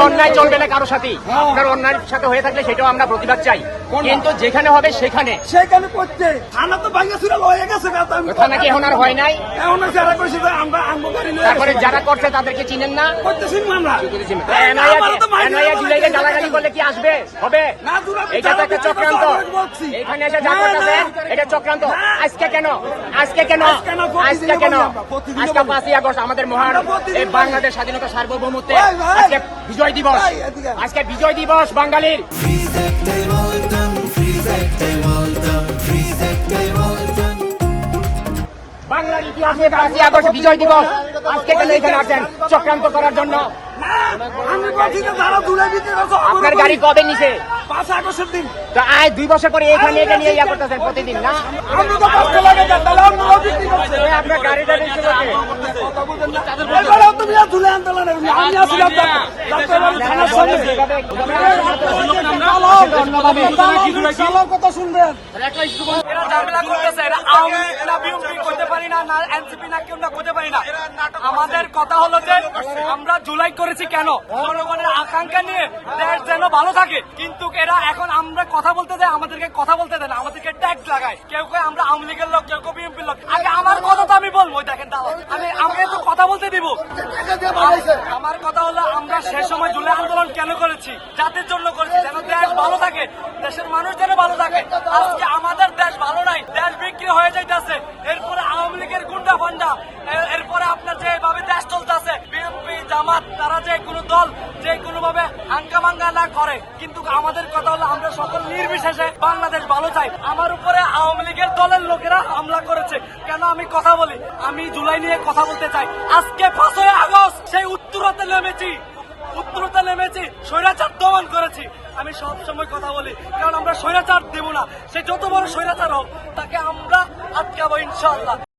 অন্যায় চলবে না কারো সাথে, আপনার অন্যায়ের সাথে হয়ে থাকলে সেটাও আমরা প্রতিবাদ চাই, কিন্তু যেখানে হবে সেখানে করতে থানা তো ভাঙাচুরা হয়ে গেছে। থানা কি এখন আর হয় নাই? এখন যারা কইছে যে আমরা আনবো গাড়ি নিয়ে, তারপরে যারা করছে তাদেরকে চিনেন না? করতেছি আমরা। জুলাইকে গালাগালি করলে কি আসবে? হবে? এটা তো একটা চক্রান্ত। এখানে এসে যা করতেছে এটা চক্রান্ত। আজকে কেন? আজকে কেন? আজকে কেন? আজকে 5ই আগস্ট আমাদের মহান এই বাংলাদেশ স্বাধীনতা সার্বভৌমত্বে আজকে বিজয় দিবস। আজকে বিজয় দিবস বাঙালির। বাংলার ইতিহাসে 5ই আগস্ট বিজয় দিবস। আজকে কেন এখানে আসেন চক্রান্ত করার জন্য? আপনার গাড়ি কবে নিছে? 5 আগস্টের দিন। তো আজ 2 বছর পরে এখানে এটা নিয়ে ইয়া করতেছেন প্রতিদিন না? আপনার গাড়িটা নিচ্ছে কথা শুনবেন। আমাদের কথা হলো যে আমরা জুলাই করেছি কেন? জনগণের আকাঙ্ক্ষা নিয়ে দেশ যেন ভালো থাকে, কিন্তু এরা এখন আমরা কথা বলতে দেয়, আমাদেরকে কথা বলতে দেয় না, আমাদেরকে ট্যাক্স লাগায়। কেউ কেউ আমরা আওয়ামী লীগের লোক, কেউ কেউ বিএনপির লোক। আগে আমার কথা তো আমি বলবো, দেখেন আমি আমাকে তো কথা বলতে দিব। আমার কথা হলো আমরা সে সময় জুলাই আন্দোলন কেন করেছি? জাতির জন্য করেছি, যেন দেশ ভালো থাকে, দেশের মানুষ যেন ভালো থাকে। আজকে আমাদের দেশ ভালো নাই, দেশ বিক্রি হয়ে যাইতেছে। এরপরে আওয়ামী লীগের গুন্ডা ফান্ডা, এরপরে আপনার যেভাবে দেশ চলতেছে, বিএনপি জামাত, তারা যে কোনো দল যে কোনো ভাবে হাঙ্গামাঙ্গা না করে, কিন্তু আমাদের কথা হলো আমরা সকল নির্বিশেষে বাংলাদেশ ভালো চাই। আমার উপরে আওয়ামী লীগের দলের লোকেরা হামলা করেছে কেন? আমি কথা বলি, আমি জুলাই নিয়ে কথা বলতে চাই। আজকে 5ই আগস্ট সেই উত্তরতে নেমেছি, স্বৈরাচার দমন করেছি। আমি সব সময় কথা বলি, কারণ আমরা স্বৈরাচার দেব না। সে যত বড় স্বৈরাচার হোক তাকে আমরা আটকাবো ইনশাআল্লাহ।